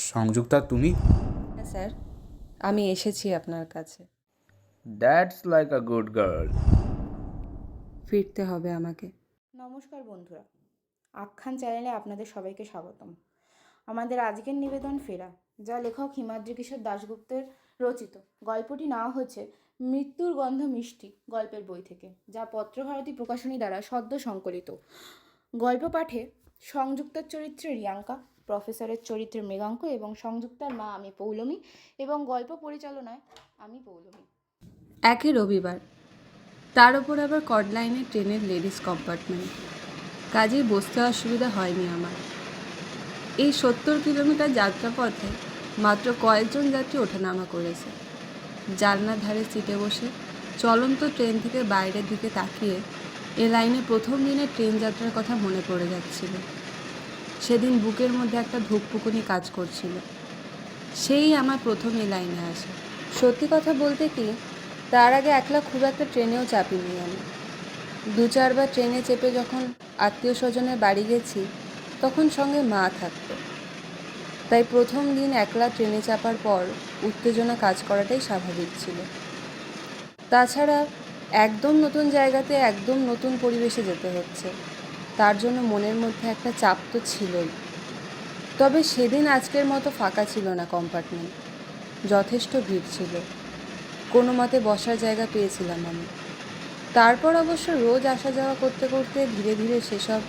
সংযুক্তা, তুমি? হ্যাঁ স্যার, আমি এসেছি আপনার কাছে। That's like a good girl. ফিরতে হবে আমাকে। নমস্কার বন্ধুরা, আখ্যান চ্যানেলে আপনাদের সবাইকে স্বাগতম। আমাদের আজকের নিবেদন ফেরা, যা লেখক হিমাদ্রি কিশোর দাশগুপ্তের রচিত। গল্পটি নেওয়া হচ্ছে মৃত্যুর গন্ধ মিষ্টি গল্পের বই থেকে, যা পত্রভারতী প্রকাশনী দ্বারা সদ্য সংকলিত। গল্প পাঠে সংযুক্তার চরিত্রে রিয়াঙ্কা, প্রফেসরের চরিত্রে মৃগাঙ্ক এবং সংযুক্তার মা আমি পৌলমী এবং গল্প পরিচালনায় আমি পৌলমী। একই রবিবার, তার ওপর আবার কর্ডলাইনে ট্রেনের লেডিস কম্পার্টমেন্ট। কাজেই বসতে অসুবিধা হয়নি আমার। এই 70 কিলোমিটার যাত্রাপথে মাত্র কয়েকজন যাত্রী ওঠানামা করেছে। জানলার ধারে সিটে বসে চলন্ত ট্রেন থেকে বাইরের দিকে তাকিয়ে এ লাইনে প্রথম দিনের ট্রেন যাত্রার কথা মনে পড়ে যাচ্ছিল। সেদিন বুকের মধ্যে একটা ধুকপুকুনি কাজ করছিল। সেই আমার প্রথম এ লাইনে আসে। সত্যি কথা বলতে কি, তার আগে একলা খুব একটা ট্রেনেও চাপিনি আমি। 2-4 বার ট্রেনে চেপে যখন আত্মীয় স্বজনের বাড়ি গেছি, তখন সঙ্গে মা থাকতো। তাই প্রথম দিন একলা ট্রেনে চাপার পর উত্তেজনা কাজ করাটাই স্বাভাবিক ছিল। তাছাড়া একদম নতুন জায়গাতে একদম নতুন পরিবেশে যেতে হচ্ছে, তার জন্য মনের মধ্যে একটা চাপ তো ছিলই। তবে সেদিন আজকের মতো ফাঁকা ছিল না কম্পার্টমেন্ট, যথেষ্ট ভিড় ছিল। কোনো মতে বসার জায়গা পেয়েছিলাম আমি। তারপর অবশ্য রোজ আসা যাওয়া করতে করতে ধীরে ধীরে সেসব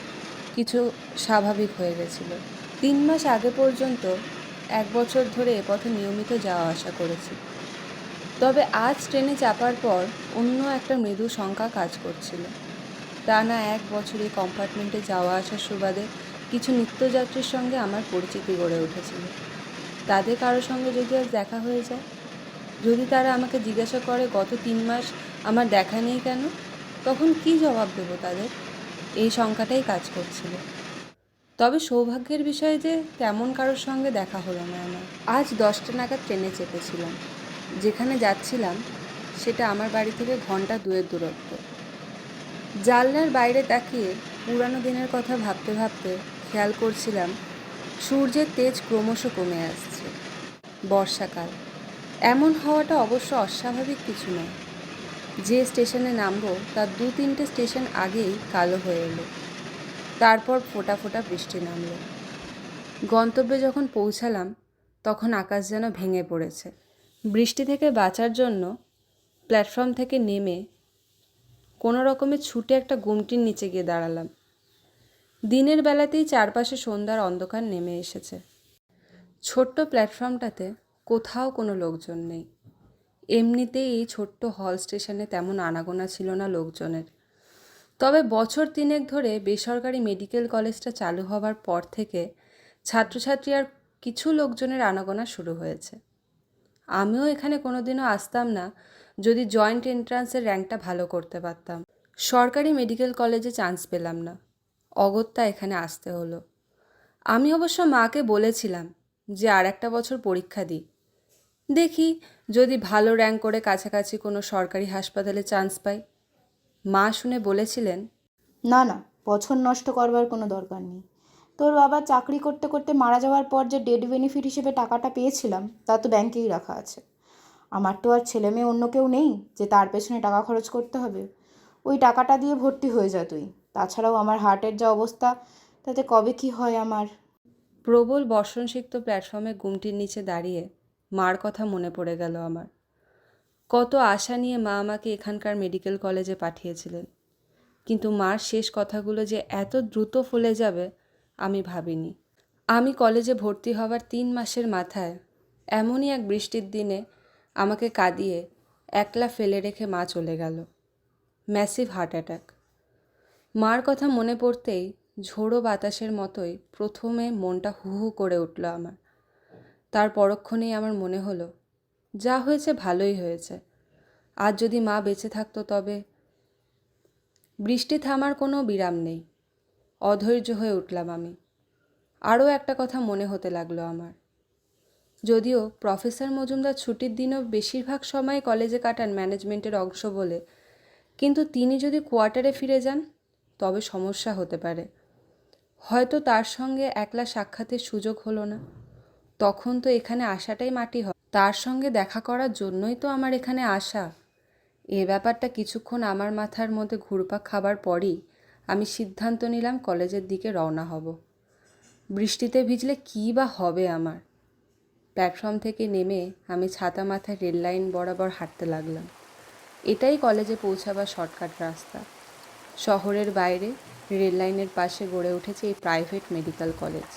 কিছু স্বাভাবিক হয়ে গেছিল। 3 মাস আগে পর্যন্ত 1 বছর ধরে এ পথে নিয়মিত যাওয়া আসা করেছি। তবে আজ ট্রেনে চাপার পর অন্য একটা মৃদু শঙ্কা কাজ করছিল। টানা 1 বছর এই কম্পার্টমেন্টে যাওয়া আসার সুবাদে কিছু নিত্যযাত্রীর সঙ্গে আমার পরিচিতি গড়ে উঠেছিল। তাদের কারোর সঙ্গে যদি আজ দেখা হয়ে যায়, যদি তারা আমাকে জিজ্ঞাসা করে গত 3 মাস আমার দেখা নেই কেন, তখন কি জবাব দেব তাদের? এই শঙ্কাটাই কাজ করছিল। তবে সৌভাগ্যের বিষয় যে তেমন কারোর সঙ্গে দেখা হলো না আমার। আজ 10টা নাগাদ ট্রেনে চেপেছিলাম। যেখানে যাচ্ছিলাম সেটা আমার বাড়ি থেকে ঘন্টা 2-এর দূরত্ব। জানলার বাইরে তাকিয়ে পুরানো দিনের কথা ভাবতে ভাবতে খেয়াল করছিলাম সূর্যের তেজ ক্রমশ কমে আসছে। বর্ষাকাল, এমন হওয়াটা অবশ্য অস্বাভাবিক কিছু নয়। যে স্টেশনে নামবো তার 2-3টে স্টেশন আগেই কালো হয়ে এলো। তারপর ফোঁটা ফোঁটা বৃষ্টি নামলো। গন্তব্যে যখন পৌঁছালাম তখন আকাশ যেন ভেঙে পড়েছে। বৃষ্টি থেকে বাঁচার জন্য প্ল্যাটফর্ম থেকে নেমে কোনো রকমে ছুটে একটা গুমটির নিচে গিয়ে দাঁড়ালাম। দিনের বেলাতেই চারপাশে সন্ধ্যার অন্ধকার নেমে এসেছে। ছোট্ট প্ল্যাটফর্মটাতে কোথাও কোনো লোকজন নেই। এমনিতেই এই ছোট্ট হল স্টেশনে তেমন আনাগোনা ছিল না লোকজনের। তবে বছর 3 ধরে বেসরকারি মেডিকেল কলেজটা চালু হবার পর থেকে ছাত্রছাত্রী আর কিছু লোকজনের আনাগোনা শুরু হয়েছে। আমিও এখানে কোনোদিনও আসতাম না যদি জয়েন্ট এন্ট্রান্সের র্যাঙ্কটা ভালো করতে পারতাম। সরকারি মেডিকেল কলেজে চান্স পেলাম না, অগত্যা এখানে আসতে হলো। আমি অবশ্য মাকে বলেছিলাম যে আর একটা বছর পরীক্ষা দিই, দেখি যদি ভালো র্যাঙ্ক করে কাছাকাছি কোনো সরকারি হাসপাতালে চান্স পাই। মা শুনে বলেছিলেন, না না, বছর নষ্ট করবার কোনো দরকার নেই। তোর বাবা চাকরি করতে করতে মারা যাওয়ার পর যে ডেড বেনিফিট হিসেবে টাকাটা পেয়েছিলাম তা তো ব্যাংকেই রাখা আছে। আমার তো আর ছেলে মেয়ে অন্য কেউ নেই যে তার পেছনে টাকা খরচ করতে হবে। ওই টাকাটা দিয়ে ভর্তি হয়ে যা তুই। তাছাড়াও আমার হার্টের যা অবস্থা, তাতে কবে কি হয় আমার। প্রবল বর্ষণসিক্ত প্ল্যাটফর্মে গুমটির নিচে দাঁড়িয়ে মার কথা মনে পড়ে গেল আমার। কত আশা নিয়ে মা আমাকে এখানকার মেডিকেল কলেজে পাঠিয়েছিলেন, কিন্তু মার শেষ কথাগুলো যে এত দ্রুত ফলে যাবে আমি ভাবিনি। আমি কলেজে ভর্তি হওয়ার 3 মাসের মাথায় এমনই এক বৃষ্টির দিনে আমাকে কাঁদিয়ে একলা ফেলে রেখে মা চলে গেল। Massive heart attack. মার কথা মনে পড়তেই ঝোড়ো বাতাসের মতোই প্রথমে মনটা হু হু করে উঠল আমার। তার পরক্ষণেই আমার মনে হলো যা হয়েছে ভালোই হয়েছে। আজ যদি মা বেঁচে থাকতো তবে। বৃষ্টি থামার কোনো বিরাম নেই। অধৈর্য হয়ে উঠলাম আমি। আরও একটা কথা মনে হতে লাগলো আমার। যদিও প্রফেসর মজুমদার ছুটির দিনও বেশিরভাগ সময় কলেজে কাটান ম্যানেজমেন্টের অংশ বলে, কিন্তু তিনি যদি কোয়ার্টারে ফিরে যান তবে সমস্যা হতে পারে। হয়তো তার সঙ্গে একলা সাক্ষাতের সুযোগ হলো না। তখন তো এখানে আসাটাই মাটি হয়। তার সঙ্গে দেখা করার জন্যই তো আমার এখানে আসা। এ ব্যাপারটা কিছুক্ষণ আমার মাথার মধ্যে ঘুরপাক খাবার পরই আমি সিদ্ধান্ত নিলাম কলেজের দিকে রওনা হব। বৃষ্টিতে ভিজলে কী বা হবে আমার। প্ল্যাটফর্ম থেকে নেমে আমি ছাতা মাথায় রেল লাইন বরাবর হাঁটতে লাগলাম। এটাই কলেজে পৌঁছাবার শর্টকাট রাস্তা। শহরের বাইরে রেল লাইনের পাশে গড়ে উঠেছে এই প্রাইভেট মেডিকেল কলেজ।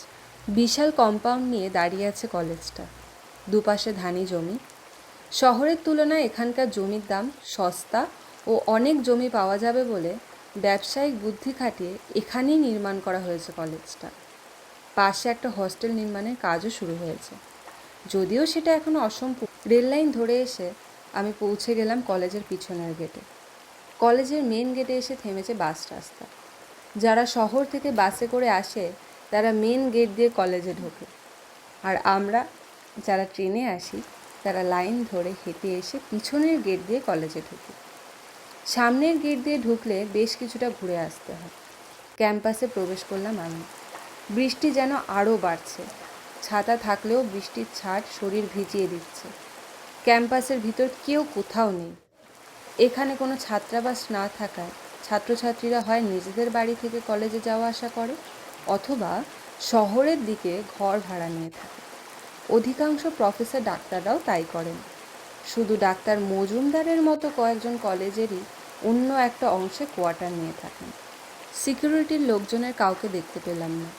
বিশাল কম্পাউন্ড নিয়ে দাঁড়িয়ে আছে কলেজটা। দুপাশে ধানি জমি। শহরের তুলনায় এখানকার জমির দাম সস্তা ও অনেক জমি পাওয়া যাবে বলে ব্যবসায়িক বুদ্ধি খাটিয়ে এখানেই নির্মাণ করা হয়েছে কলেজটা। পাশে একটা হস্টেল নির্মাণের কাজও শুরু হয়েছে, যদিও সেটা এখনও অসম্পূর্ণ। রেল লাইন ধরে এসে আমি পৌঁছে গেলাম কলেজের পিছনের গেটে। কলেজের মেন গেটে এসে থেমেছে বাস রাস্তা। যারা শহর থেকে বাসে করে আসে তারা মেন গেট দিয়ে কলেজে ঢোকে, আর আমরা যারা ট্রেনে আসি তারা লাইন ধরে হেঁটে এসে পিছনের গেট দিয়ে কলেজে ঢুকি। সামনের গেট দিয়ে ঢুকলে বেশ কিছুটা ঘুরে আসতে হয়। ক্যাম্পাসে প্রবেশ করলাম আমি। বৃষ্টি যেন আরও বাড়ছে। ছাতা থাকলেও বৃষ্টির ছাট শরীর ভিজিয়ে দিচ্ছে। ক্যাম্পাসের ভিতর কেউ কোথাও নেই। এখানে কোনো ছাত্রাবাস না থাকায় ছাত্রছাত্রীরা হয় নিজেদের বাড়ি থেকে কলেজে যাওয়া আসা করে, অথবা শহরের দিকে ঘর ভাড়া নিয়ে থাকে। অধিকাংশ প্রফেসর ডাক্তাররাও তাই করেন। শুধু ডাক্তার মজুমদারের মতো কয়েকজন কলেজেরই অন্য একটা অংশে কোয়ার্টার নিয়ে থাকেন। সিকিউরিটির লোকজনের কাউকে দেখতে পেলাম না।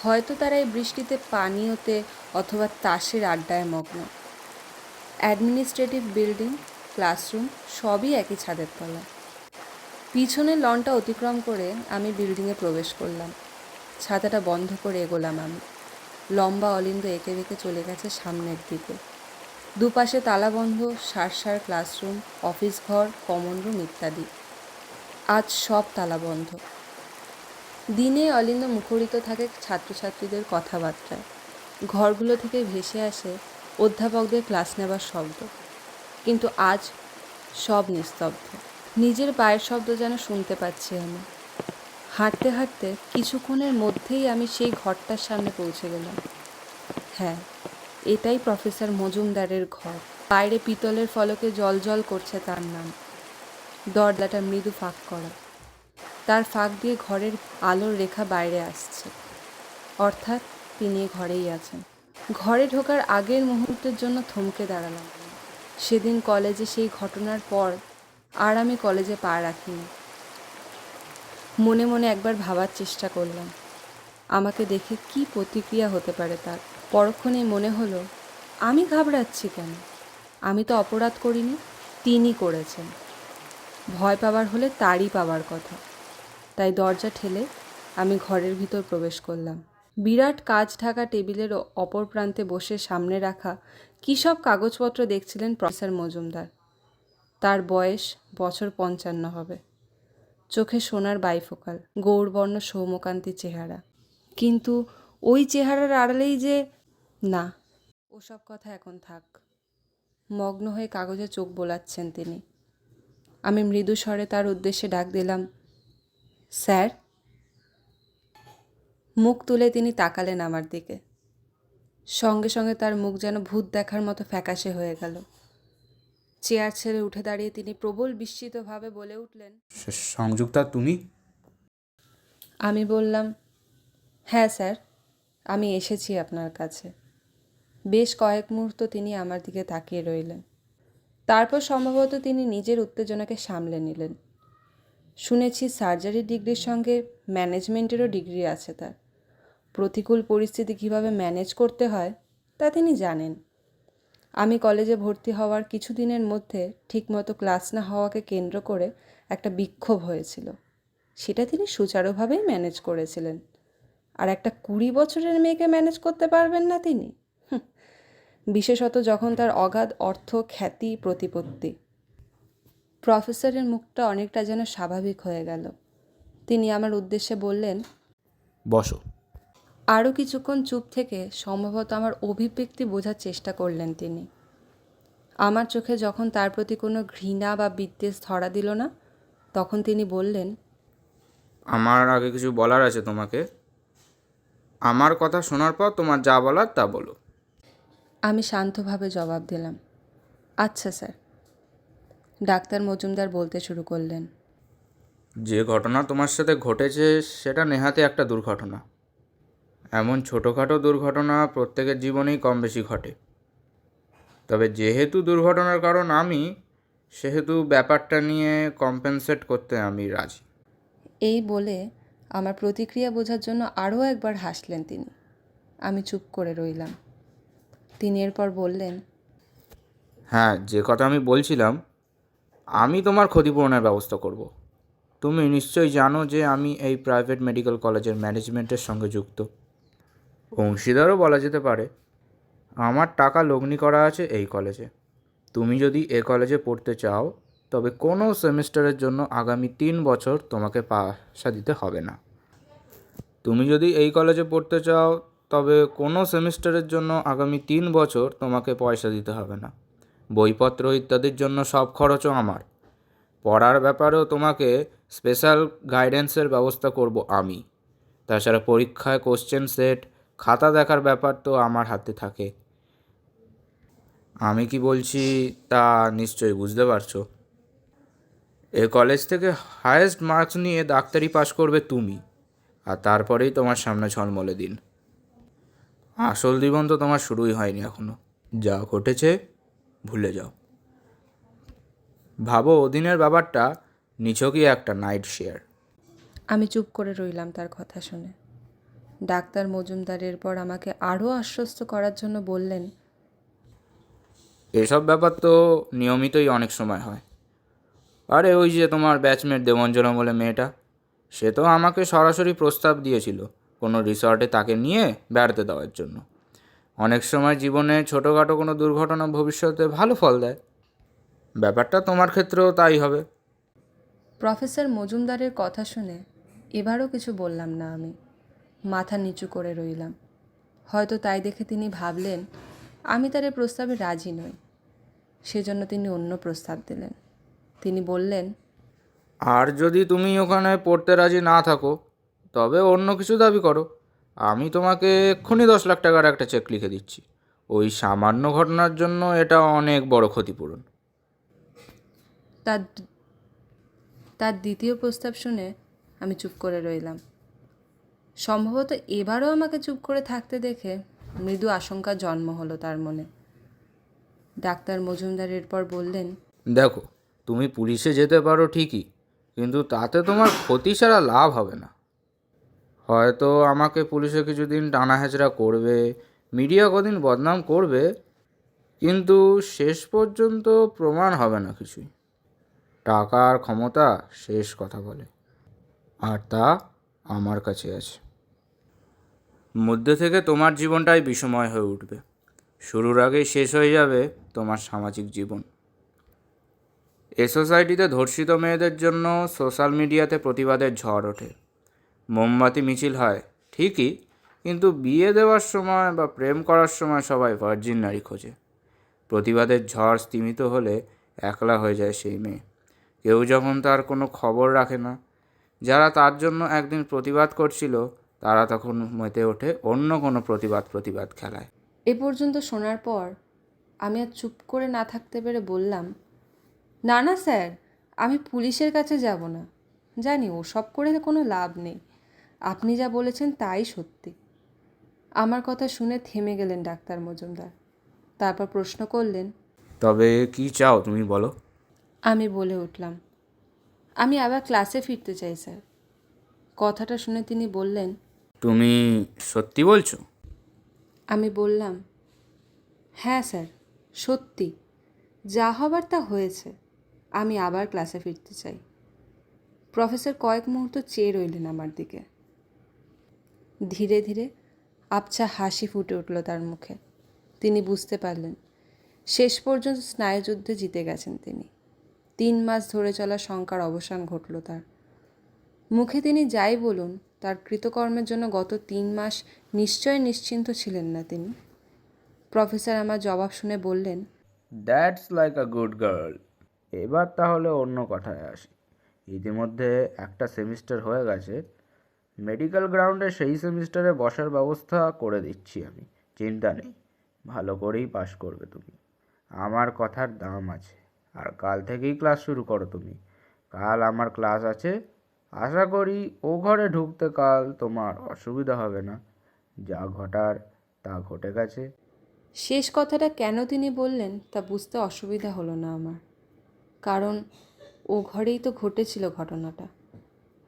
হয়তো তারা এই বৃষ্টিতে পানীয়তে অথবা তাসের আড্ডায় মগ্ন। অ্যাডমিনিস্ট্রেটিভ বিল্ডিং, ক্লাসরুম সবই একই ছাদের তলা। পিছনের লনটা অতিক্রম করে আমি বিল্ডিংয়ে প্রবেশ করলাম। ছাতাটা বন্ধ করে এগোলাম আমি। লম্বা অলিন্দ এঁকে বেঁকে চলে গেছে সামনের দিকে। দুপাশে তালাবন্ধ সার ক্লাসরুম, অফিস ঘর, কমন রুম ইত্যাদি। আজ সব তালা বন্ধ। দিনে অলিন্দ মুখরিত থাকে ছাত্রছাত্রীদের কথাবার্তায়। ঘরগুলো থেকে ভেসে আসে অধ্যাপকদের ক্লাস নেবার শব্দ, কিন্তু আজ সব নিস্তব্ধ। নিজের পায়ের শব্দ যেন শুনতে পাচ্ছি আমি। হাঁটতে হাঁটতে কিছুক্ষণের মধ্যেই আমি সেই ঘরটার সামনে পৌঁছে গেলাম। হ্যাঁ, এটাই প্রফেসর মজুমদারের ঘর। বাইরে পিতলের ফলকে জল করছে তার নাম। দরজাটা মৃদু ফাঁক করা। তার ফাঁক দিয়ে ঘরের আলোর রেখা বাইরে আসছে, অর্থাৎ তিনি ঘরেই আছেন। ঘরে ঢোকার আগের মুহূর্তের জন্য থমকে দাঁড়ালাম। সেদিন কলেজে সেই ঘটনার পর আর আমি কলেজে পা রাখিনি। মনে মনে একবার ভাবার চেষ্টা করলাম আমাকে দেখে কি প্রতিক্রিয়া হতে পারে তার। পরক্ষণেই মনে হলো, আমি ঘাবড়াচ্ছি কেন? আমি তো অপরাধ করিনি, তিনি করেছেন। ভয় পাবার হলে তারই পাবার কথা। তাই দরজা ঠেলে আমি ঘরের ভিতর প্রবেশ করলাম। বিরাট কাঁচ ঢাকা টেবিলের অপর প্রান্তে বসে সামনে রাখা কী সব কাগজপত্র দেখছিলেন প্রফেসর মজুমদার। তার বয়স বছর 55 হবে। চোখে সোনার বাইফোকাল, গৌরবর্ণ সৌমকান্তি চেহারা। কিন্তু ওই চেহারার আড়ালেই যে না, ওসব কথা এখন থাক। মগ্ন হয়ে কাগজে চোখ বোলাচ্ছেন তিনি। আমি মৃদু স্বরে তার উদ্দেশ্যে ডাক দিলাম, স্যার। মুখ তুলে তিনি তাকালেন আমার দিকে। সঙ্গে সঙ্গে তার মুখ যেন ভূত দেখার মতো ফ্যাকাশে হয়ে গেল। চেয়ার ছেড়ে উঠে দাঁড়িয়ে তিনি প্রবল বিস্মিতভাবে বলে উঠলেন, সংযুক্তা তুমি? আমি বললাম, হ্যাঁ স্যার, আমি এসেছি আপনার কাছে। বেশ কয়েক মুহূর্ত তিনি আমার দিকে তাকিয়ে রইলেন। তারপর সম্ভবত তিনি নিজের উত্তেজনাকে সামলে নিলেন। শুনেছি সার্জারি ডিগ্রির সঙ্গে ম্যানেজমেন্টেরও ডিগ্রি আছে তার। প্রতিকূল পরিস্থিতি কীভাবে ম্যানেজ করতে হয় তা তিনি জানেন। আমি কলেজে ভর্তি হওয়ার কিছুদিনের মধ্যে ঠিকমতো ক্লাস না হওয়াকে কেন্দ্র করে একটা বিক্ষোভ হয়েছিল। সেটা তিনি সুচারুভাবেই ম্যানেজ করেছিলেন। আর একটা 20 বছরের মেয়েকে ম্যানেজ করতে পারবেন না তিনি? বিশেষত যখন তার অগাধ অর্থ, খ্যাতি, প্রতিপত্তি। প্রফেসরের মুখটা অনেকটা যেন স্বাভাবিক হয়ে গেল। তিনি আমার উদ্দেশ্যে বললেন, বসো। আরও কিছুক্ষণ চুপ থেকে সম্ভবত আমার অভিব্যক্তি বোঝার চেষ্টা করলেন তিনি। আমার চোখে যখন তার প্রতি কোনো ঘৃণা বা বিদ্বেষ ধরা দিল না, তখন তিনি বললেন, আমার আগে কিছু বলার আছে তোমাকে। আমার কথা শোনার পর তোমার যা বলার তা বলো। আমি শান্তভাবে জবাব দিলাম, আচ্ছা স্যার। ডাক্তার মজুমদার বলতে শুরু করলেন, যে ঘটনা তোমার সাথে ঘটেছে সেটা নেহাতি একটা দুর্ঘটনা। এমন ছোটোখাটো দুর্ঘটনা প্রত্যেকের জীবনেই কম বেশি ঘটে। তবে যেহেতু দুর্ঘটনার কারণ আমি, সেহেতু ব্যাপারটা নিয়ে কম্পেনসেট করতে আমি রাজি। এই বলে আমার প্রতিক্রিয়া বোঝার জন্য আরও একবার হাসলেন তিনি। আমি চুপ করে রইলাম। তিনি এরপর বললেন, হ্যাঁ, যে কথা আমি বলছিলাম, আমি তোমার ক্ষতিপূরণের ব্যবস্থা করব। তুমি নিশ্চয়ই জানো যে আমি এই প্রাইভেট মেডিকেল কলেজের ম্যানেজমেন্টের সঙ্গে যুক্ত, অংশীদারও বলা যেতে পারে। আমার টাকা লগ্নি করা আছে এই কলেজে। তুমি যদি এ কলেজে পড়তে চাও তবে কোনো সেমিস্টারের জন্য আগামী 3 বছর তোমাকে পয়সা দিতে হবে না। তুমি যদি এই কলেজে পড়তে চাও তবে কোনো সেমিস্টারের জন্য আগামী 3 বছর তোমাকে পয়সা দিতে হবে না। বইপত্র ইত্যাদির জন্য সব খরচও আমার। পড়ার ব্যাপারেও তোমাকে স্পেশাল গাইডেন্সের ব্যবস্থা করব আমি। তাছাড়া পরীক্ষায় কোশ্চেন সেট, খাতা দেখার ব্যাপার তো আমার হাতে থাকে। আমি কি বলছি তা নিশ্চয়ই বুঝতে পারছো। এ কলেজ থেকে হায়েস্ট মার্কস নিয়ে ডাক্তারি পাশ করবে তুমি, আর তারপরেই তোমার সামনে ঝলমলে দিন। আসল জীবন তো তোমার শুরুই হয়নি এখনো। যা ঘটেছে ভুলে যাও। ভাবো ওদিনের ব্যাপারটা নিছকই একটা নাইট শেয়ার। আমি চুপ করে রইলাম তার কথা শুনে। ডাক্তার মজুমদার এরপর আমাকে আরও আশ্বস্ত করার জন্য বললেন, এসব ব্যাপার তো নিয়মিতই অনেক সময় হয়। আরে ওই যে তোমার ব্যাচমেট দেবঞ্জনা বলে মেয়েটা, সে তো আমাকে সরাসরি প্রস্তাব দিয়েছিল কোনো রিসর্টে তাকে নিয়ে বেড়াতে দেওয়ার জন্য। অনেক সময় জীবনে ছোটোখাটো কোনো দুর্ঘটনা ভবিষ্যতে ভালো ফল দেয়। ব্যাপারটা তোমার ক্ষেত্রেও তাই হবে। প্রফেসর মজুমদারের কথা শুনে এবারও কিছু বললাম না আমি। মাথা নিচু করে রইলাম। হয়তো তাই দেখে তিনি ভাবলেন আমি তার এ প্রস্তাবে রাজি নই। সেজন্য তিনি অন্য প্রস্তাব দিলেন। তিনি বললেন, আর যদি তুমি ওখানে পড়তে রাজি না থাকো তবে অন্য কিছু দাবি করো। আমি তোমাকে এক্ষুনি 10 লাখ টাকার একটা চেক লিখে দিচ্ছি। ওই সামান্য ঘটনার জন্য এটা অনেক বড় ক্ষতিপূরণ। তার তার দ্বিতীয় প্রস্তাব শুনে আমি চুপ করে রইলাম। সম্ভবত এবারও আমাকে চুপ করে থাকতে দেখে মৃদু আশঙ্কার জন্ম হলো তার মনে। ডাক্তার মজুমদার এরপর বললেন, দেখো, তুমি পুলিশে যেতে পারো ঠিকই, কিন্তু তাতে তোমার ক্ষতি ছাড়া লাভ হবে না। হয়তো আমাকে পুলিশে কিছুদিন টানা হেঁচড়া করবে, মিডিয়া কদিন বদনাম করবে, কিন্তু শেষ পর্যন্ত প্রমাণ হবে না কিছুই। টাকা আর ক্ষমতা শেষ কথা বলে, আর তা আমার কাছে আছে। মধ্যে থেকে তোমার জীবনটাই বিষময় হয়ে উঠবে। শুরুর আগেই শেষ হয়ে যাবে তোমার সামাজিক জীবন। এ সোসাইটিতে ধর্ষিত মেয়েদের জন্য সোশ্যাল মিডিয়াতে প্রতিবাদের ঝড় ওঠে। মোমবাতি মিছিল হয় ঠিকই, কিন্তু বিয়ে দেওয়ার সময় বা প্রেম করার সময় সবাই ভার্জিন নারী খোঁজে। প্রতিবাদের ঝড় স্তিমিত হলে একলা হয়ে যায় সেই মেয়ে। কেউ যখন তার কোনো খবর রাখে না, যারা তার জন্য একদিন প্রতিবাদ করছিল তারা তখন মেতে ওঠে অন্য কোনো প্রতিবাদ খেলায়। এ পর্যন্ত শোনার পর আমি আর চুপ করে না থাকতে পেরে বললাম, না না স্যার, আমি পুলিশের কাছে যাব না। জানি ওসব করে কোনো লাভ নেই। আপনি যা বলেছেন তাই সত্যি। আমার কথা শুনে থেমে গেলেন ডাক্তার মজুমদার। তারপর প্রশ্ন করলেন, তবে কি চাও তুমি বলো? আমি বলে উঠলাম, আমি আবার ক্লাসে ফিরতে চাই স্যার। কথাটা শুনে তিনি বললেন, তুমি সত্যি বলছো? আমি বললাম, হ্যাঁ স্যার, সত্যি। যা হবার তা হয়েছে। আমি আবার ক্লাসে ফিরতে চাই। প্রফেসর কয়েক মুহূর্ত চেয়ে রইলেন আমার দিকে। ধীরে ধীরে আবছা হাসি ফুটে উঠল তার মুখে। তিনি বুঝতে পারলেন শেষ পর্যন্ত স্নায়ুযুদ্ধে জিতে গেছেন তিনি। 3 মাস ধরে চলা শঙ্কার অবসান ঘটল তার মুখে। তিনি যাই বলুন, তার কৃতকর্মের জন্য গত 3 মাস নিশ্চয় নিশ্চিন্ত ছিলেন না তিনি। প্রফেসর আমার জবাব শুনে বললেন, that's like a good girl. এবার তাহলে অন্য কথায় আসি। ইতিমধ্যে একটা সেমিস্টার হয়ে গেছে। মেডিকেল গ্রাউন্ডে সেই সেমিস্টারে বসার ব্যবস্থা করে দিচ্ছি আমি, চিন্তা নেই। ভালো করেই পাশ করবে তুমি, আমার কথার দাম আছে। আর কাল থেকেই ক্লাস শুরু করো তুমি। কাল আমার ক্লাস আছে, আশা করি ও ঘরে ঢুকতে কাল তোমার অসুবিধা হবে না। যা ঘটার তা ঘটে গেছে। শেষ কথাটা কেন তিনি বললেন তা বুঝতে অসুবিধা হলো না আমার, কারণ ও ঘরেই তো ঘটেছিল ঘটনাটা।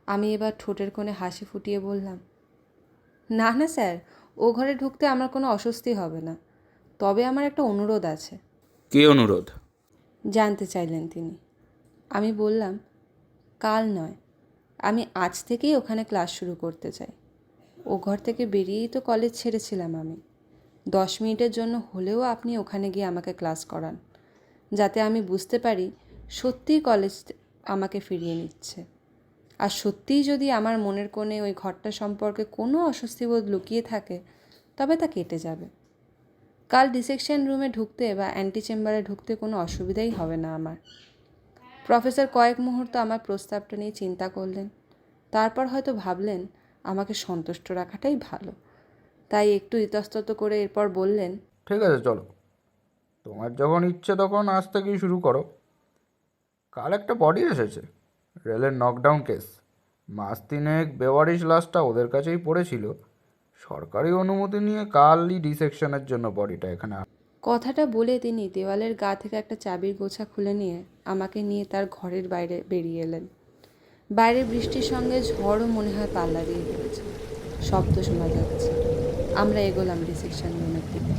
আমি এবার ঠোঁটের কোণে হাসি ফুটিয়ে বললাম, না না স্যার, ও ঘরে ঢুকতে আমার কোনো অস্বস্তি হবে না, তবে আমার একটা অনুরোধ আছে। কী অনুরোধ? জানতে চাইলেন তিনি। আমি বললাম, কাল নয়, আমি আজ থেকেই ওখানে ক্লাস শুরু করতে চাই। ও ঘর থেকে বেরিয়েই তো কলেজ ছেড়েছিলাম আমি। 10 মিনিটের জন্য হলেও আপনি ওখানে গিয়ে আমাকে ক্লাস করান, যাতে আমি বুঝতে পারি সত্যিই কলেজ আমাকে ফিরিয়ে নিচ্ছে। আর সত্যিই যদি আমার মনের কোণে ওই ঘরটা সম্পর্কে কোনো অস্বস্তিবোধ লুকিয়ে থাকে, তবে তা কেটে যাবে। কাল ডিসেকশন রুমে ঢুকতে বা অ্যান্টি চেম্বারে ঢুকতে কোনো অসুবিধাই হবে না আমার। প্রফেসর কয়েক মুহূর্ত আমার প্রস্তাবটা নিয়ে চিন্তা করলেন, তারপর হয়তো ভাবলেন আমাকে সন্তুষ্ট রাখাটাই ভালো, তাই একটু ইতস্তত করে এরপর বললেন, ঠিক আছে, চলো, তোমার যখন ইচ্ছে তখন আজ থেকেই শুরু করো। কাল একটা বডি এসেছে, রেলের নকডাউন কেস। মাস তিনেক বেওয়ারিশ লাশটা ওদের কাছেই পড়েছিল। সরকারি অনুমতি নিয়ে কালই ডিসেকশনের জন্য বডিটা এখানে কথাটা বলে তিনি দেওয়ালের গা থেকে একটা চাবির গোছা খুলে নিয়ে আমাকে নিয়ে তার ঘরের বাইরে বেরিয়ে এলেন। বাইরে বৃষ্টির সঙ্গে ঝড়ও মনে হয় পাল্লা দিয়ে ফেলেছে, শব্দ শোনা যাচ্ছে। আমরা এগোলাম রিসেপশন রুমের দিকে।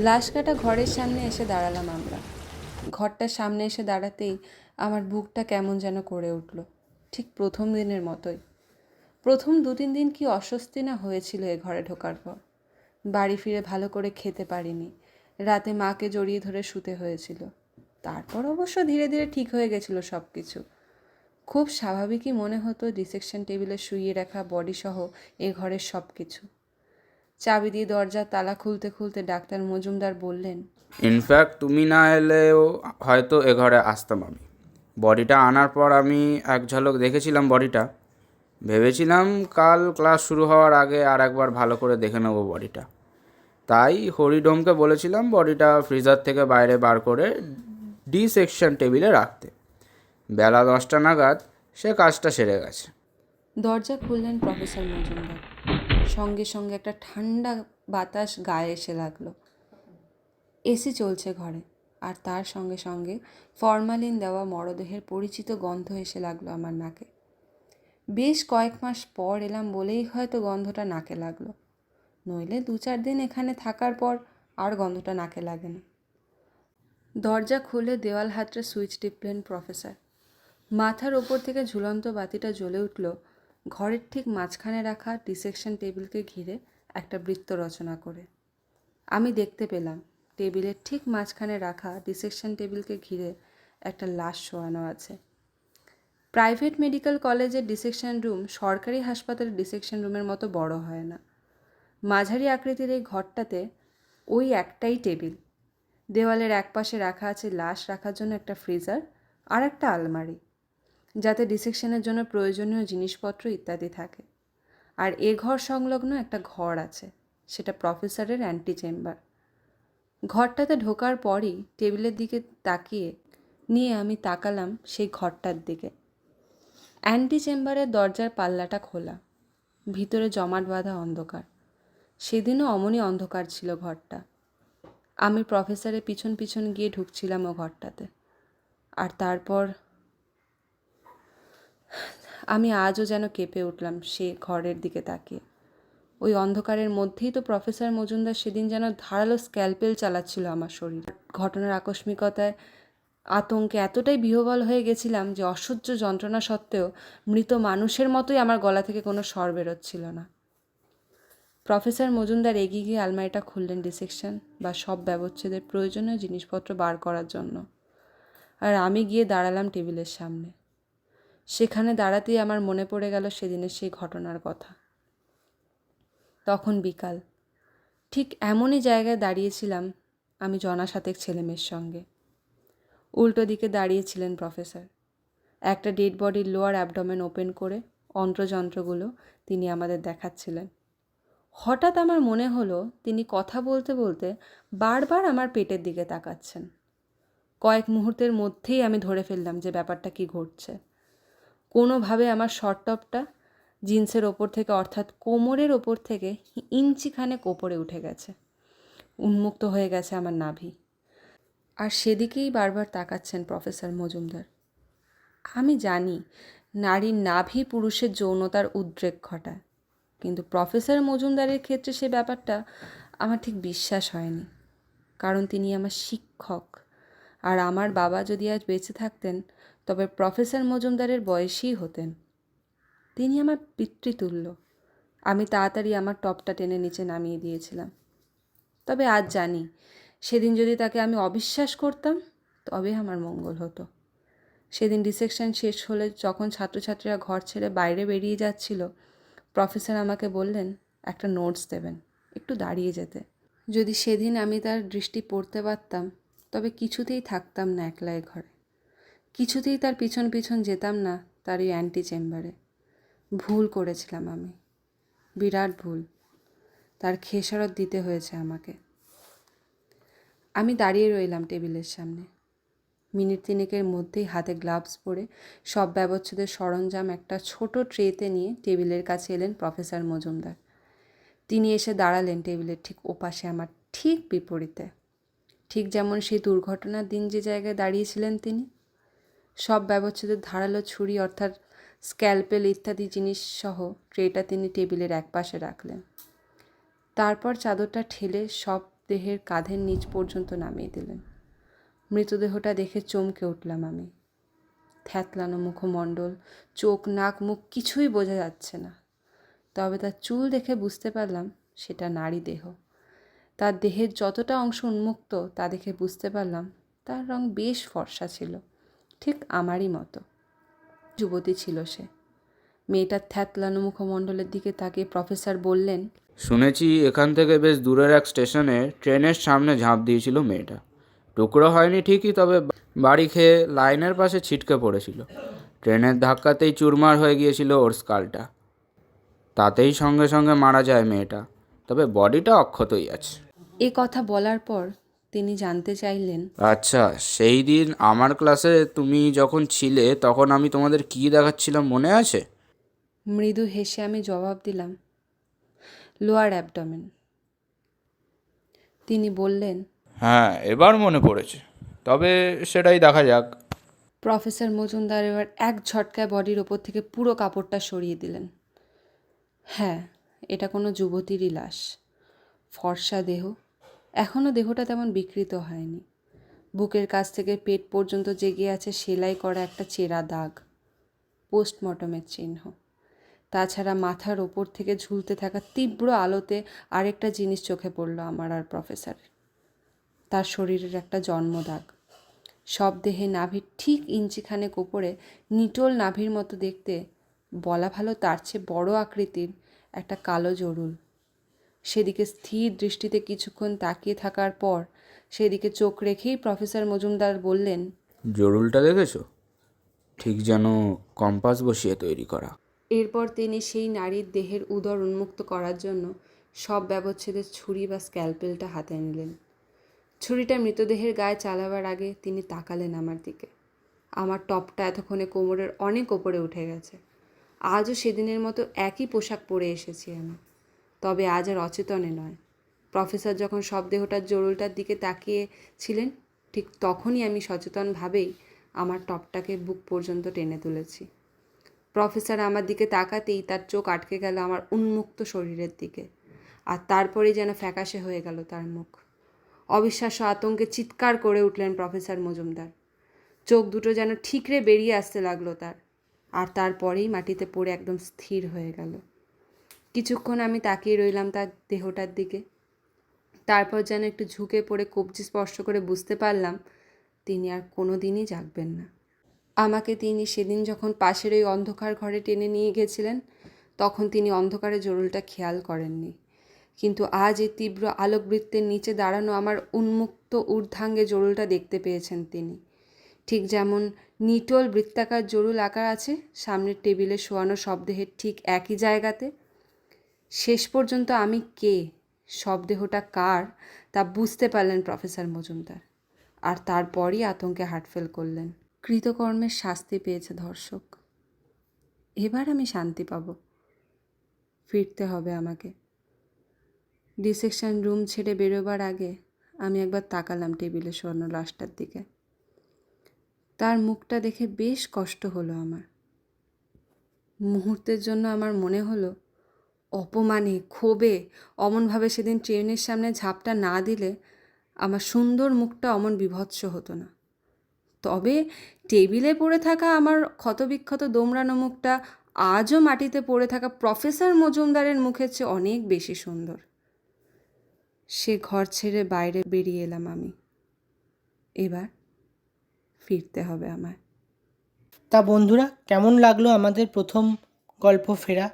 লাশ কাটা ঘরের সামনে এসে দাঁড়ালাম আমরা। ঘরটার সামনে এসে দাঁড়াতেই আমার বুকটা কেমন যেন করে উঠল, ঠিক প্রথম দিনের মতোই। প্রথম 2-3 দিন কি অস্বস্তি না হয়েছিল এ ঘরে ঢোকার পর। বাড়ি ফিরে ভালো করে খেতে পারিনি, রাতে মাকে জড়িয়ে ধরে শুতে হয়েছিল। তারপর অবশ্য ধীরে ধীরে ঠিক হয়ে গেছিল সব কিছু। খুব স্বাভাবিকই মনে হতো ডিসেকশন টেবিলে শুইয়ে রাখা বডিসহ এ ঘরের সব কিছু। চাবি দিয়ে দরজার তালা খুলতে খুলতে ডাক্তার মজুমদার বললেন, ইনফ্যাক্ট তুমি না এলেও হয়তো এ ঘরে আসতাম আমি। বডিটা আনার পর আমি এক ঝলক দেখেছিলাম বডিটা। ভেবেছিলাম কাল ক্লাস শুরু হওয়ার আগে আর একবার ভালো করে দেখে নেব বডিটা। তাই হরিডোমকে বলেছিলাম বডিটা ফ্রিজার থেকে বাইরে বার করে ডি সেকশন টেবিলে রাখতে। বেলা 10টা নাগাদ সে কাজটা সেরে গেছে। দরজা খুললেন প্রফেসর মজুমদার। সঙ্গে সঙ্গে একটা ঠান্ডা বাতাস গায়ে এসে লাগলো। এসি চলছে ঘরে, আর তার সঙ্গে সঙ্গে ফরমালিন দেওয়া মরদেহের পরিচিত গন্ধ এসে লাগলো আমার নাকে। বেশ কয়েক মাস পর এলাম বলেই হয়তো গন্ধটা নাকে লাগলো, নইলে 2-4 দিন এখানে থাকার পর আর গন্ধটা নাকে লাগে না। দরজা খুলে দেওয়াল হাতড়ে সুইচ টিপলেন প্রফেসর। মাথার ওপর থেকে ঝুলন্ত বাতিটা জ্বলে উঠল ঘরের ঠিক মাঝখানে রাখা ডিসেকশন টেবিলকে ঘিরে একটা বৃত্ত রচনা করে। আমি দেখতে পেলাম টেবিলের ঠিক মাঝখানে রাখা ডিসেকশন টেবিলকে ঘিরে একটা লাশ শোয়ানো আছে। প্রাইভেট মেডিকেল কলেজের ডিসেকশন রুম সরকারি হাসপাতালের ডিসেকশন রুমের মতো বড় হয় না। মাঝারি আকৃতির এই ঘরটাতে ওই একটাই টেবিল। দেওয়ালের একপাশে রাখা আছে লাশ রাখার জন্য একটা ফ্রিজার আর একটা আলমারি, যাতে ডিসেকশনের জন্য প্রয়োজনীয় জিনিসপত্র ইত্যাদি থাকে। আর এ ঘর সংলগ্ন একটা ঘর আছে, সেটা প্রফেসরের অ্যান্টি চেম্বার। ঘরটাতে ঢোকার পরই টেবিলের দিকে তাকিয়ে নিয়ে আমি তাকালাম সেই ঘরটার দিকে। অ্যান্টি চেম্বারের দরজার পাল্লাটা খোলা, ভিতরে জমাট বাঁধা অন্ধকার। সেদিনও অমনই অন্ধকার ছিল ঘরটা। আমি প্রফেসরের পিছন পিছন গিয়ে ঢুকছিলাম ও ঘরটাতে। আর তারপর আমি আজও যেন কেঁপে উঠলাম সে ঘরের দিকে তাকিয়ে। ওই অন্ধকারের মধ্যেই তো প্রফেসর মজুমদার সেদিন যেন ধারালো স্ক্যালপেল চালাচ্ছিল আমার শরীর। ঘটনার আকস্মিকতায় আতঙ্কে এতটাই বিহ্বল হয়ে গেছিলাম যে অসহ্য যন্ত্রণা সত্ত্বেও মৃত মানুষের মতোই আমার গলা থেকে কোনো স্বর বেরোচ্ছিল না। প্রফেসর মজুমদার এগিয়ে গিয়ে আলমারিটা খুললেন ডিসেকশন বা সব ব্যবচ্ছেদের প্রয়োজনীয় জিনিসপত্র বার করার জন্য। আর আমি গিয়ে দাঁড়ালাম টেবিলের সামনে। সেখানে দাঁড়াতেই আমার মনে পড়ে গেল সেদিনের সেই ঘটনার কথা। তখন বিকাল, ঠিক এমনই জায়গায় দাঁড়িয়েছিলাম আমি জনা সাতেক ছেলেমেয়ের সঙ্গে। উল্টো দিকে দাঁড়িয়েছিলেন প্রফেসর। একটা ডেড বডির লোয়ার অ্যাবডোমেন ওপেন করে অন্ত্রযন্ত্রগুলো তিনি আমাদের দেখাচ্ছিলেন। হঠাৎ আমার মনে হলো তিনি কথা বলতে বলতে বারবার আমার পেটের দিকে তাকাচ্ছেন। কয়েক মুহূর্তের মধ্যেই আমি ধরে ফেললাম যে ব্যাপারটা কি ঘটছে। কোনোভাবে আমার শর্ট টপটা জিন্সের ওপর থেকে, অর্থাৎ কোমরের ওপর থেকে ইঞ্চিখানেক ওপরে উঠে গেছে, উন্মুক্ত হয়ে গেছে আমার নাভি। আর সেদিকেই বারবার তাকাচ্ছেন প্রফেসর মজুমদার। আমি জানি নারীর নাভি পুরুষের যৌনতার উদ্রেক ঘটায়, কিন্তু প্রফেসর মজুমদারের ক্ষেত্রে সে ব্যাপারটা আমার ঠিক বিশ্বাস হয়নি। কারণ তিনি আমার শিক্ষক, আর আমার বাবা যদি আজ বেঁচে থাকতেন তবে প্রফেসর মজুমদারের বয়সী হতেন। তিনি আমার পিতৃতুল্য। আমি তাড়াতাড়ি আমার টপটা টেনে নিচে নামিয়ে দিয়েছিলাম। তবে আজ জানি সেদিন যদি তাকে আমি অবিশ্বাস করতাম তবে আমার মঙ্গল হতো। সেদিন রিসেকশন শেষ হলে যখন ছাত্রছাত্রীরা ঘর ছেড়ে বাইরে বেরিয়ে যাচ্ছিল, প্রফেসর আমাকে বললেন একটা নোটস দেবেন, একটু দাঁড়িয়ে যেতে। যদি সেদিন আমি তার দৃষ্টি পড়তে পারতাম তবে কিছুতেই থাকতাম না একলা এ ঘরে, কিছুতেই তার পিছন পিছন যেতাম না তার ওই অ্যান্টি চেম্বারে। ভুল করেছিলাম আমি, বিরাট ভুল। তার খেসারত দিতে হয়েছে আমাকে। আমি দাঁড়িয়ে রইলাম টেবিলের সামনে। মিনিট তিনেকের মধ্যেই হাতে গ্লাভস পরে সব ব্যবচ্ছেদের সরঞ্জাম একটা ছোট ট্রেতে নিয়ে টেবিলের কাছে এলেন প্রফেসর মজুমদার। তিনি এসে দাঁড়ালেন টেবিলের ঠিক ওপাশে, আমার ঠিক বিপরীতে, ঠিক যেমন সেই দুর্ঘটনার দিন যে জায়গায় দাঁড়িয়েছিলেন তিনি। সব ব্যবচ্ছেদের ধারালো ছুরি অর্থাৎ স্ক্যালপেল ইত্যাদি জিনিস সহ ট্রেটা তিনি টেবিলের একপাশে রাখলেন। তারপর চাদরটা ঠেলে সব দেহের কাঁধের নিচ পর্যন্ত নামিয়ে দিলেন। মৃতদেহটা দেখে চমকে উঠলাম আমি। থ্যাতলানো মুখমণ্ডল, চোখ, নাক, মুখ কিছুই বোঝা যাচ্ছে না। তবে তার চুল দেখে বুঝতে পারলাম সেটা নারী দেহ। তার দেহের যতটা অংশ উন্মুক্ত তা দেখে বুঝতে পারলাম তার রং বেশ ফর্সা ছিল, ঠিক আমারই মতো। যুবতী ছিল সে। মেয়েটার থ্যাতলানো মুখমণ্ডলের দিকে তাকিয়ে প্রফেসর বললেন, শুনেছি এখান থেকে বেশ দূরের এক স্টেশনে ট্রেনের সামনে ঝাঁপ দিয়েছিল মেয়েটা। টুকরো হয়নি ঠিকই, তবে বাড়ি খেয়ে লাইনের পাশে ছিটকে পড়েছিল। ট্রেনের ধাক্কাতেই চুরমার হয়ে গিয়েছিল ওর স্কালটা। তাতেই সঙ্গে সঙ্গে মারা যায় মেয়েটা, তবে বডিটা অক্ষতই আছে। এ কথা বলার পর তিনি জানতে চাইলেন, আচ্ছা, সেই দিন আমার ক্লাসে তুমি যখন ছিলে তখন আমি তোমাদের কী দেখাচ্ছিলাম মনে আছে? মৃদু হেসে আমি জবাব দিলাম, লোয়ার অ্যাবডোমেন। তিনি বললেন, হ্যাঁ, এবার মনে পড়েছে, তবে সেটাই দেখা যাক। প্রফেসর মজুমদার এবার এক ঝটকায় বডির ওপর থেকে পুরো কাপড়টা সরিয়ে দিলেন। হ্যাঁ, এটা কোনো যুবতীরই লাশ। ফর্সা দেহ, এখনও দেহটা তেমন বিকৃত হয়নি। বুকের কাছ থেকে পেট পর্যন্ত জেগে আছে সেলাই করা একটা চেরা দাগ, পোস্টমর্টমের চিহ্ন। তাছাড়া মাথার ওপর থেকে ঝুলতে থাকা তীব্র আলোতে আরেকটা জিনিস চোখে পড়ল আমার আর প্রফেসরের। তার শরীরের একটা জন্মদাগ। সব দেহে নাভির ঠিক ইঞ্চিখানেক ওপরে নিটোল নাভির মতো দেখতে, বলা ভালো তার চেয়ে বড় আকৃতির একটা কালো জরুল। সেদিকে স্থির দৃষ্টিতে কিছুক্ষণ তাকিয়ে থাকার পর সেদিকে চোখ রেখেই প্রফেসর মজুমদার বললেন, জরুলটা দেখেছো? ঠিক যেন কম্পাস বসিয়ে তৈরি করা। এরপর তিনি সেই নারীর দেহের উদর উন্মুক্ত করার জন্য সব ব্যবচ্ছেদের ছুরি বা স্ক্যালপেলটা হাতে নিলেন। ছুরিটা মৃতদেহের গায়ে চালাবার আগে তিনি তাকালেন আমার দিকে। আমার টপটা এতক্ষণে কোমরের অনেক ওপরে উঠে গেছে। আজও সেদিনের মতো একই পোশাক পরে এসেছি আমি, তবে আজ আর অচেতনে নয়। প্রফেসর যখন সব দেহটার জরুলটার দিকে তাকিয়েছিলেন ঠিক তখনই আমি সচেতনভাবেই আমার টপটাকে বুক পর্যন্ত টেনে তুলেছি। প্রফেসর আমার দিকে তাকাতেই তার চোখ আটকে গেল আমার উন্মুক্ত শরীরের দিকে, আর তারপরেই যেন ফ্যাকাশে হয়ে গেল তার মুখ। অবিশ্বাস্য আতঙ্কে চিৎকার করে উঠলেন প্রফেসর মজুমদার। চোখ দুটো যেন ঠিকরে বেরিয়ে আসতে লাগলো তার, আর তারপরেই মাটিতে পড়ে একদম স্থির হয়ে গেল। কিছুক্ষণ আমি তাকিয়ে রইলাম তার দেহটার দিকে। তারপর যেন একটু ঝুঁকে পড়ে কবজি স্পর্শ করে বুঝতে পারলাম তিনি আর কোনো দিনই জাগবেন না। আমাকে তিনি সেদিন যখন পাশের ওই অন্ধকার ঘরে টেনে নিয়ে গেছিলেন তখন তিনি অন্ধকারে জরুলটা খেয়াল করেননি, কিন্তু আজ এই তীব্র আলোকবৃত্তের নিচে দাঁড়ানো আমার উন্মুক্ত ঊর্ধ্বাঙ্গে জরুলটা দেখতে পেয়েছেন তিনি। ঠিক যেমন নিটোল বৃত্তাকার জরুল আকার আছে সামনের টেবিলে শোয়ানো সব দেহের ঠিক একই জায়গাতে, শেষ পর্যন্ত আমি কে, শবদেহটা কার, তা বুঝতে পারলেন প্রফেসর মজুমদার, আর তারপরই আতঙ্কে হার্টফেল করলেন। কৃতকর্মের শাস্তি পেয়েছে ধর্ষক। এবার আমি শান্তি পাব। ফিরতে হবে আমাকে। ডিসেকশন রুম ছেড়ে বেরোবার আগে আমি একবার তাকালাম টেবিলে শোয়ানো লাশটার দিকে। তার মুখটা দেখে বেশ কষ্ট হলো আমার। মুহূর্তের জন্য আমার মনে হলো অপমানে, ক্ষোভে অমনভাবে সেদিন ট্রেনের সামনে ঝাঁপটা না দিলে আমার সুন্দর মুখটা অমন বিভৎস হতো না। তবে টেবিলে পড়ে থাকা আমার ক্ষতবিক্ষত দোমড়ানো মুখটা আজও মাটিতে পড়ে থাকা প্রফেসর মজুমদারের মুখের চেয়ে অনেক বেশি সুন্দর। সে ঘর ছেড়ে বাইরে বেরিয়ে এলাম আমি। এবার ফিরতে হবে আমায়। তা বন্ধুরা, কেমন লাগলো আমাদের প্রথম গল্প ফেরা?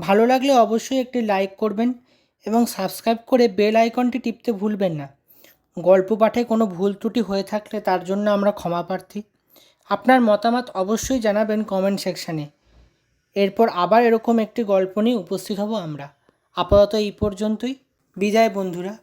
ভালো লাগলে অবশ্যই একটি লাইক করবেন এবং সাবস্ক্রাইব করে বেল আইকনটি টিপতে ভুলবেন না। গল্প পাঠে কোনো ভুল ত্রুটি হয়ে থাকলে তার জন্য আমরা ক্ষমা প্রার্থী। আপনার মতামত অবশ্যই জানাবেন কমেন্ট সেকশানে। এরপর আবার এরকম একটি গল্প নিয়ে উপস্থিত হব আমরা। আপাতত এই পর্যন্তই। বিদায় বন্ধুরা।